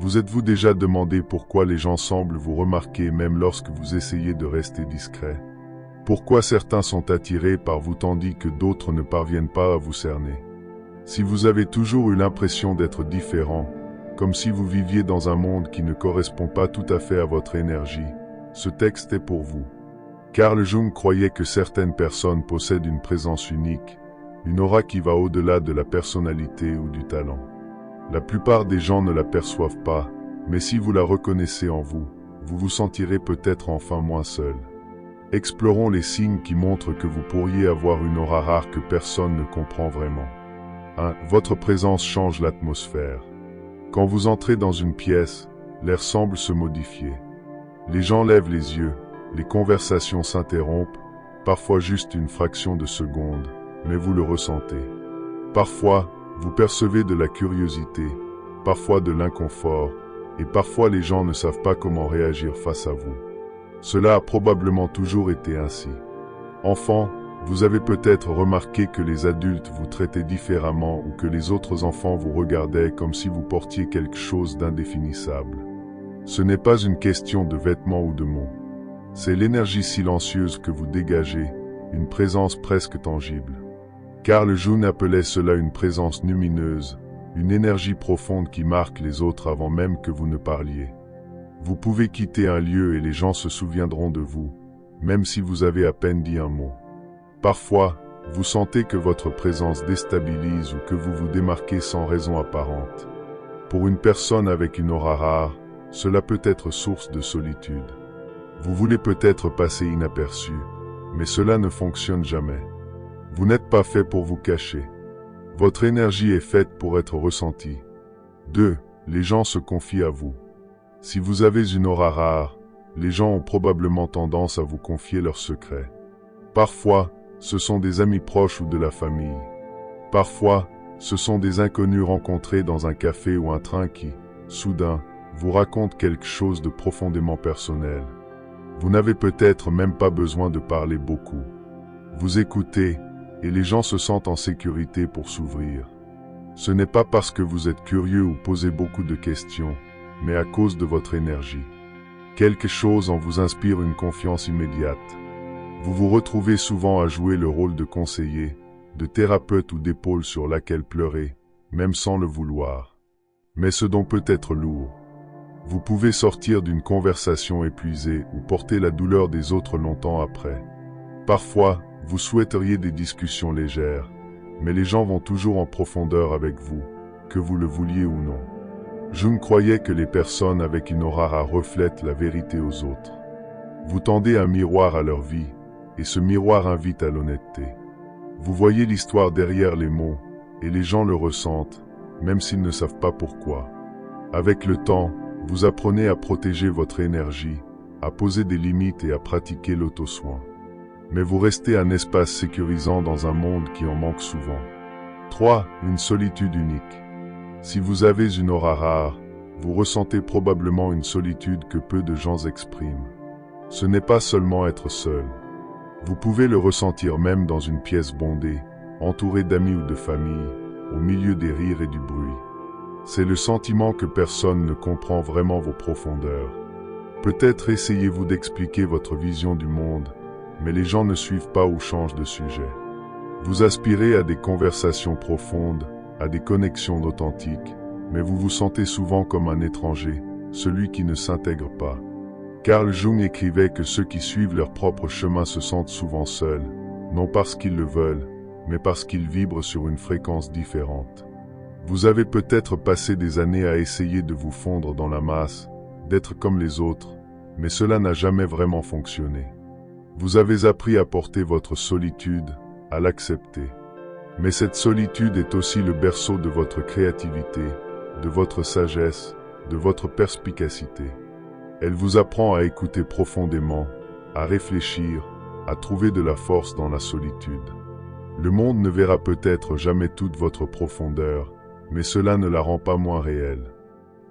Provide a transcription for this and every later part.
Vous êtes-vous déjà demandé pourquoi les gens semblent vous remarquer même lorsque vous essayez de rester discret? Pourquoi certains sont attirés par vous tandis que d'autres ne parviennent pas à vous cerner? Si vous avez toujours eu l'impression d'être différent, comme si vous viviez dans un monde qui ne correspond pas tout à fait à votre énergie, ce texte est pour vous. Carl Jung croyait que certaines personnes possèdent une présence unique, une aura qui va au-delà de la personnalité ou du talent. La plupart des gens ne la perçoivent pas, mais si vous la reconnaissez en vous, vous vous sentirez peut-être enfin moins seul. Explorons les signes qui montrent que vous pourriez avoir une aura rare que personne ne comprend vraiment. 1. Votre présence change l'atmosphère. Quand vous entrez dans une pièce, l'air semble se modifier. Les gens lèvent les yeux, les conversations s'interrompent, parfois juste une fraction de seconde, mais vous le ressentez. Parfois, vous percevez de la curiosité, parfois de l'inconfort, et parfois les gens ne savent pas comment réagir face à vous. Cela a probablement toujours été ainsi. Enfant, vous avez peut-être remarqué que les adultes vous traitaient différemment ou que les autres enfants vous regardaient comme si vous portiez quelque chose d'indéfinissable. Ce n'est pas une question de vêtements ou de mots. C'est l'énergie silencieuse que vous dégagez, une présence presque tangible. Carl Jung appelait cela une présence lumineuse, une énergie profonde qui marque les autres avant même que vous ne parliez. Vous pouvez quitter un lieu et les gens se souviendront de vous, même si vous avez à peine dit un mot. Parfois, vous sentez que votre présence déstabilise ou que vous vous démarquez sans raison apparente. Pour une personne avec une aura rare, cela peut être source de solitude. Vous voulez peut-être passer inaperçu, mais cela ne fonctionne jamais. Vous n'êtes pas fait pour vous cacher. Votre énergie est faite pour être ressentie. 2. Les gens se confient à vous. Si vous avez une aura rare, les gens ont probablement tendance à vous confier leurs secrets. Parfois, ce sont des amis proches ou de la famille. Parfois, ce sont des inconnus rencontrés dans un café ou un train qui, soudain, vous racontent quelque chose de profondément personnel. Vous n'avez peut-être même pas besoin de parler beaucoup. Vous écoutez, et les gens se sentent en sécurité pour s'ouvrir. Ce n'est pas parce que vous êtes curieux ou posez beaucoup de questions, mais à cause de votre énergie. Quelque chose en vous inspire une confiance immédiate. Vous vous retrouvez souvent à jouer le rôle de conseiller, de thérapeute ou d'épaule sur laquelle pleurer, même sans le vouloir. Mais ce don peut être lourd. Vous pouvez sortir d'une conversation épuisée ou porter la douleur des autres longtemps après. Parfois, vous souhaiteriez des discussions légères, mais les gens vont toujours en profondeur avec vous, que vous le vouliez ou non. Jung croyait que les personnes avec une aura rare reflètent la vérité aux autres. Vous tendez un miroir à leur vie, et ce miroir invite à l'honnêteté. Vous voyez l'histoire derrière les mots, et les gens le ressentent, même s'ils ne savent pas pourquoi. Avec le temps, vous apprenez à protéger votre énergie, à poser des limites et à pratiquer l'auto-soin. Mais vous restez un espace sécurisant dans un monde qui en manque souvent. 3. Une solitude unique. Si vous avez une aura rare, vous ressentez probablement une solitude que peu de gens expriment. Ce n'est pas seulement être seul. Vous pouvez le ressentir même dans une pièce bondée, entouré d'amis ou de famille, au milieu des rires et du bruit. C'est le sentiment que personne ne comprend vraiment vos profondeurs. Peut-être essayez-vous d'expliquer votre vision du monde, mais les gens ne suivent pas ou changent de sujet. Vous aspirez à des conversations profondes, à des connexions authentiques, mais vous vous sentez souvent comme un étranger, celui qui ne s'intègre pas. Carl Jung écrivait que ceux qui suivent leur propre chemin se sentent souvent seuls, non parce qu'ils le veulent, mais parce qu'ils vibrent sur une fréquence différente. Vous avez peut-être passé des années à essayer de vous fondre dans la masse, d'être comme les autres, mais cela n'a jamais vraiment fonctionné. Vous avez appris à porter votre solitude, à l'accepter. Mais cette solitude est aussi le berceau de votre créativité, de votre sagesse, de votre perspicacité. Elle vous apprend à écouter profondément, à réfléchir, à trouver de la force dans la solitude. Le monde ne verra peut-être jamais toute votre profondeur, mais cela ne la rend pas moins réelle.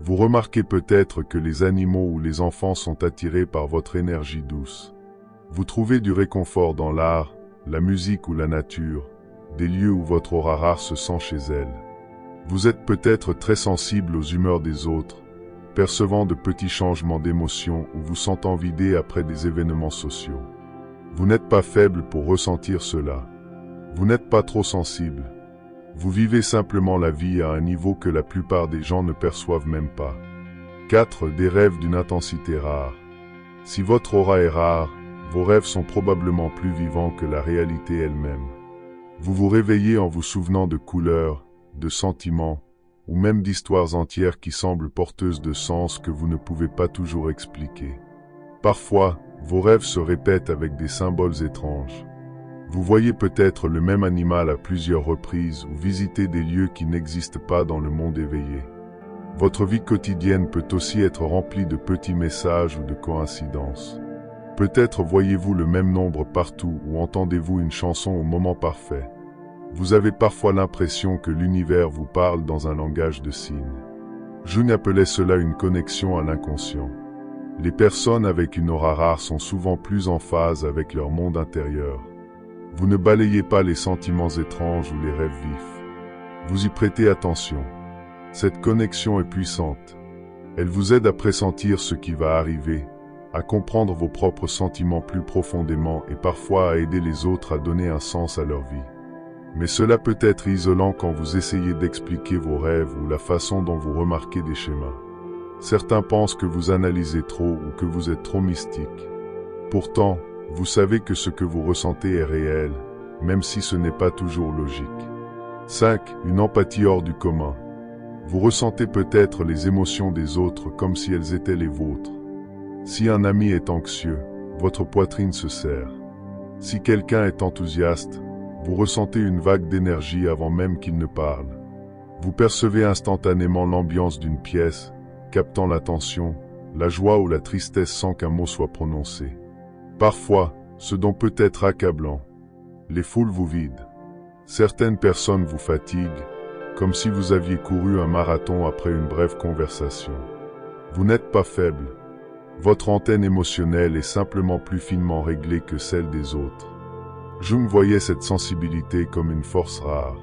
Vous remarquez peut-être que les animaux ou les enfants sont attirés par votre énergie douce. Vous trouvez du réconfort dans l'art, la musique ou la nature, des lieux où votre aura rare se sent chez elle. Vous êtes peut-être très sensible aux humeurs des autres, percevant de petits changements d'émotion ou vous sentant vidé après des événements sociaux. Vous n'êtes pas faible pour ressentir cela. Vous n'êtes pas trop sensible. Vous vivez simplement la vie à un niveau que la plupart des gens ne perçoivent même pas. 4. Des rêves d'une intensité rare. Si votre aura est rare, vos rêves sont probablement plus vivants que la réalité elle-même. Vous vous réveillez en vous souvenant de couleurs, de sentiments, ou même d'histoires entières qui semblent porteuses de sens que vous ne pouvez pas toujours expliquer. Parfois, vos rêves se répètent avec des symboles étranges. Vous voyez peut-être le même animal à plusieurs reprises ou visitez des lieux qui n'existent pas dans le monde éveillé. Votre vie quotidienne peut aussi être remplie de petits messages ou de coïncidences. Peut-être voyez-vous le même nombre partout ou entendez-vous une chanson au moment parfait. Vous avez parfois l'impression que l'univers vous parle dans un langage de signes. Jung appelait cela une connexion à l'inconscient. Les personnes avec une aura rare sont souvent plus en phase avec leur monde intérieur. Vous ne balayez pas les sentiments étranges ou les rêves vifs. Vous y prêtez attention. Cette connexion est puissante. Elle vous aide à pressentir ce qui va arriver, à comprendre vos propres sentiments plus profondément et parfois à aider les autres à donner un sens à leur vie. Mais cela peut être isolant quand vous essayez d'expliquer vos rêves ou la façon dont vous remarquez des schémas. Certains pensent que vous analysez trop ou que vous êtes trop mystique. Pourtant, vous savez que ce que vous ressentez est réel, même si ce n'est pas toujours logique. 5. Une empathie hors du commun. Vous ressentez peut-être les émotions des autres comme si elles étaient les vôtres. Si un ami est anxieux, votre poitrine se serre. Si quelqu'un est enthousiaste, vous ressentez une vague d'énergie avant même qu'il ne parle. Vous percevez instantanément l'ambiance d'une pièce, captant l'attention, la joie ou la tristesse sans qu'un mot soit prononcé. Parfois, ce dont peut être accablant, les foules vous vident. Certaines personnes vous fatiguent, comme si vous aviez couru un marathon après une brève conversation. Vous n'êtes pas faible. Votre antenne émotionnelle est simplement plus finement réglée que celle des autres. Jung voyait cette sensibilité comme une force rare.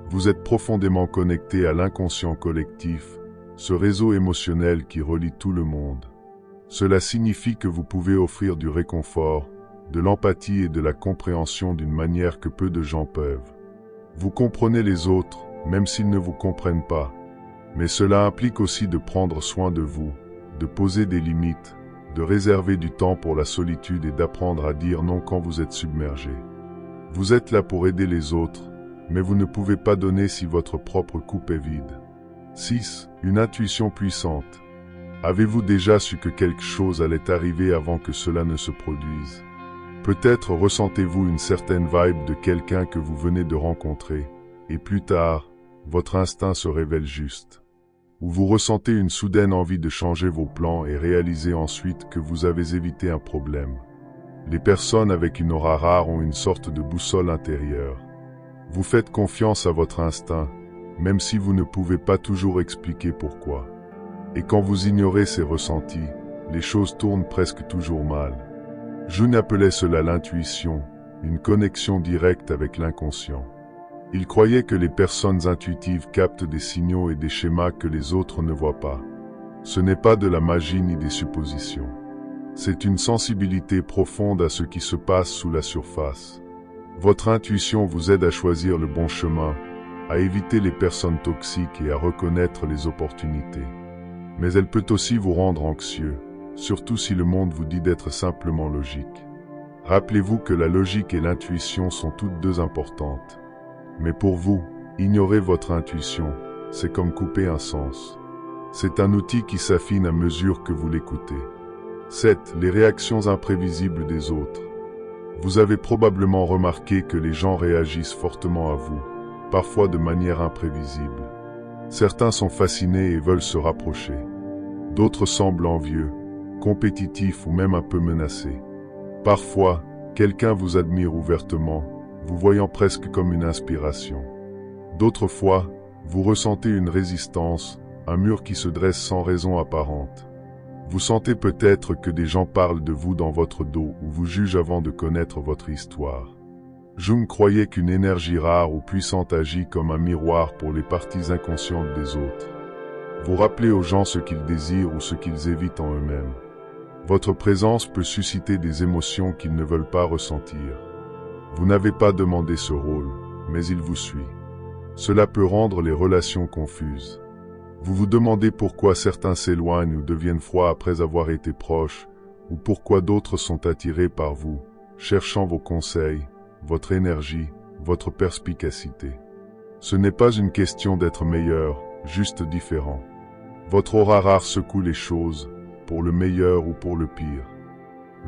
Vous êtes profondément connecté à l'inconscient collectif, ce réseau émotionnel qui relie tout le monde. Cela signifie que vous pouvez offrir du réconfort, de l'empathie et de la compréhension d'une manière que peu de gens peuvent. Vous comprenez les autres, même s'ils ne vous comprennent pas. Mais cela implique aussi de prendre soin de vous, de poser des limites, de réserver du temps pour la solitude et d'apprendre à dire non quand vous êtes submergé. Vous êtes là pour aider les autres, mais vous ne pouvez pas donner si votre propre coupe est vide. 6. Une intuition puissante. Avez-vous déjà su que quelque chose allait arriver avant que cela ne se produise? Peut-être ressentez-vous une certaine vibe de quelqu'un que vous venez de rencontrer, et plus tard, votre instinct se révèle juste. Ou vous ressentez une soudaine envie de changer vos plans et réalisez ensuite que vous avez évité un problème. Les personnes avec une aura rare ont une sorte de boussole intérieure. Vous faites confiance à votre instinct, même si vous ne pouvez pas toujours expliquer pourquoi. Et quand vous ignorez ces ressentis, les choses tournent presque toujours mal. Jung appelait cela l'intuition, une connexion directe avec l'inconscient. Il croyait que les personnes intuitives captent des signaux et des schémas que les autres ne voient pas. Ce n'est pas de la magie ni des suppositions. C'est une sensibilité profonde à ce qui se passe sous la surface. Votre intuition vous aide à choisir le bon chemin, à éviter les personnes toxiques et à reconnaître les opportunités. Mais elle peut aussi vous rendre anxieux, surtout si le monde vous dit d'être simplement logique. Rappelez-vous que la logique et l'intuition sont toutes deux importantes. Mais pour vous, ignorer votre intuition, c'est comme couper un sens. C'est un outil qui s'affine à mesure que vous l'écoutez. 7. Les réactions imprévisibles des autres. Vous avez probablement remarqué que les gens réagissent fortement à vous, parfois de manière imprévisible. Certains sont fascinés et veulent se rapprocher. D'autres semblent envieux, compétitifs ou même un peu menacés. Parfois, quelqu'un vous admire ouvertement, vous voyant presque comme une inspiration. D'autres fois, vous ressentez une résistance, un mur qui se dresse sans raison apparente. Vous sentez peut-être que des gens parlent de vous dans votre dos ou vous jugent avant de connaître votre histoire. Jung croyait qu'une énergie rare ou puissante agit comme un miroir pour les parties inconscientes des autres. Vous rappelez aux gens ce qu'ils désirent ou ce qu'ils évitent en eux-mêmes. Votre présence peut susciter des émotions qu'ils ne veulent pas ressentir. Vous n'avez pas demandé ce rôle, mais il vous suit. Cela peut rendre les relations confuses. Vous vous demandez pourquoi certains s'éloignent ou deviennent froids après avoir été proches, ou pourquoi d'autres sont attirés par vous, cherchant vos conseils, votre énergie, votre perspicacité. Ce n'est pas une question d'être meilleur, juste différent. Votre aura rare secoue les choses, pour le meilleur ou pour le pire.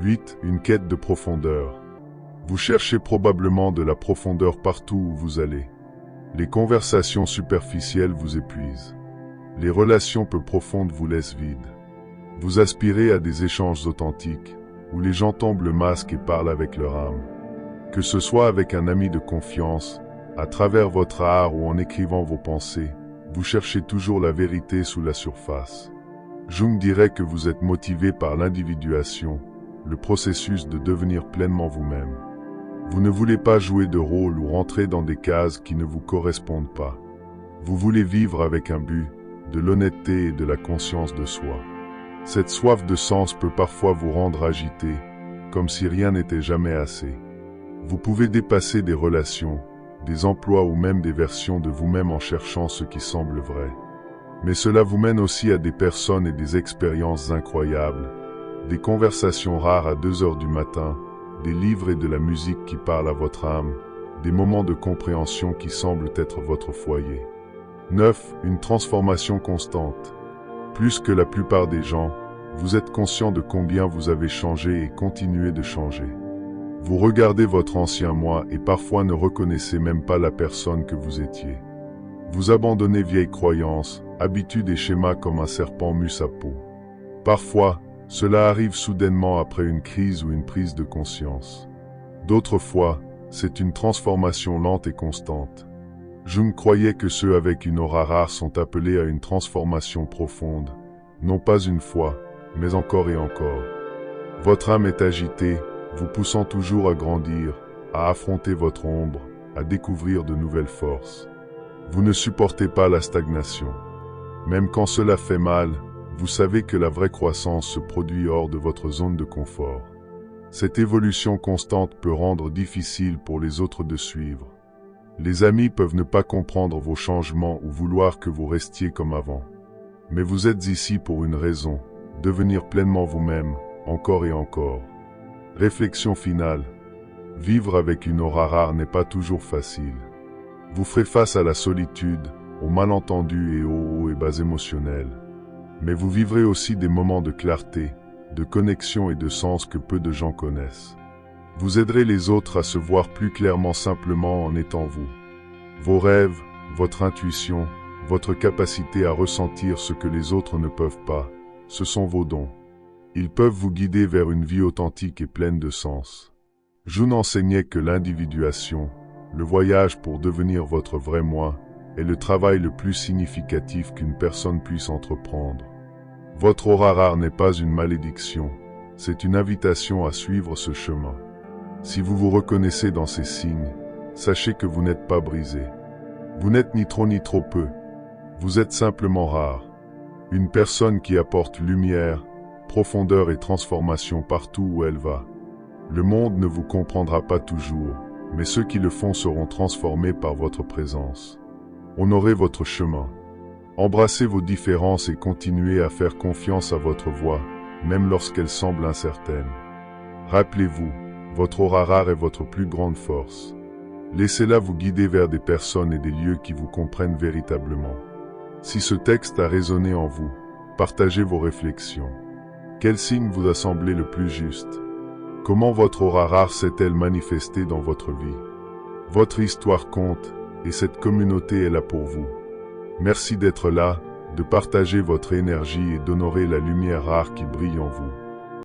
8. Une quête de profondeur. Vous cherchez probablement de la profondeur partout où vous allez. Les conversations superficielles vous épuisent. Les relations peu profondes vous laissent vides. Vous aspirez à des échanges authentiques, où les gens tombent le masque et parlent avec leur âme. Que ce soit avec un ami de confiance, à travers votre art ou en écrivant vos pensées, vous cherchez toujours la vérité sous la surface. Jung dirait que vous êtes motivé par l'individuation, le processus de devenir pleinement vous-même. Vous ne voulez pas jouer de rôle ou rentrer dans des cases qui ne vous correspondent pas. Vous voulez vivre avec un but, de l'honnêteté et de la conscience de soi. Cette soif de sens peut parfois vous rendre agité, comme si rien n'était jamais assez. Vous pouvez dépasser des relations, des emplois ou même des versions de vous-même en cherchant ce qui semble vrai. Mais cela vous mène aussi à des personnes et des expériences incroyables, des conversations rares à 2 heures du matin, des livres et de la musique qui parlent à votre âme, des moments de compréhension qui semblent être votre foyer. 9. Une transformation constante. Plus que la plupart des gens, vous êtes conscient de combien vous avez changé et continuez de changer. Vous regardez votre ancien moi et parfois ne reconnaissez même pas la personne que vous étiez. Vous abandonnez vieilles croyances, habitudes et schémas comme un serpent mue sa peau. Parfois, cela arrive soudainement après une crise ou une prise de conscience. D'autres fois, c'est une transformation lente et constante. Jung croyait que ceux avec une aura rare sont appelés à une transformation profonde, non pas une fois, mais encore et encore. Votre âme est agitée, vous poussant toujours à grandir, à affronter votre ombre, à découvrir de nouvelles forces. Vous ne supportez pas la stagnation. Même quand cela fait mal, vous savez que la vraie croissance se produit hors de votre zone de confort. Cette évolution constante peut rendre difficile pour les autres de suivre. Les amis peuvent ne pas comprendre vos changements ou vouloir que vous restiez comme avant. Mais vous êtes ici pour une raison, devenir pleinement vous-même, encore et encore. Réflexion finale. Vivre avec une aura rare n'est pas toujours facile. Vous ferez face à la solitude, aux malentendus et aux hauts et bas émotionnels. Mais vous vivrez aussi des moments de clarté, de connexion et de sens que peu de gens connaissent. Vous aiderez les autres à se voir plus clairement simplement en étant vous. Vos rêves, votre intuition, votre capacité à ressentir ce que les autres ne peuvent pas, ce sont vos dons. Ils peuvent vous guider vers une vie authentique et pleine de sens. Jung enseignait que l'individuation, le voyage pour devenir votre vrai moi, est le travail le plus significatif qu'une personne puisse entreprendre. Votre aura rare n'est pas une malédiction, c'est une invitation à suivre ce chemin. Si vous vous reconnaissez dans ces signes, sachez que vous n'êtes pas brisé. Vous n'êtes ni trop peu. Vous êtes simplement rare. Une personne qui apporte lumière, profondeur et transformation partout où elle va. Le monde ne vous comprendra pas toujours, mais ceux qui le font seront transformés par votre présence. Honorez votre chemin. Embrassez vos différences et continuez à faire confiance à votre voix, même lorsqu'elle semble incertaine. Rappelez-vous, votre aura rare est votre plus grande force. Laissez-la vous guider vers des personnes et des lieux qui vous comprennent véritablement. Si ce texte a résonné en vous, partagez vos réflexions. Quel signe vous a semblé le plus juste? Comment votre aura rare s'est-elle manifestée dans votre vie? Votre histoire compte, et cette communauté est là pour vous. Merci d'être là, de partager votre énergie et d'honorer la lumière rare qui brille en vous.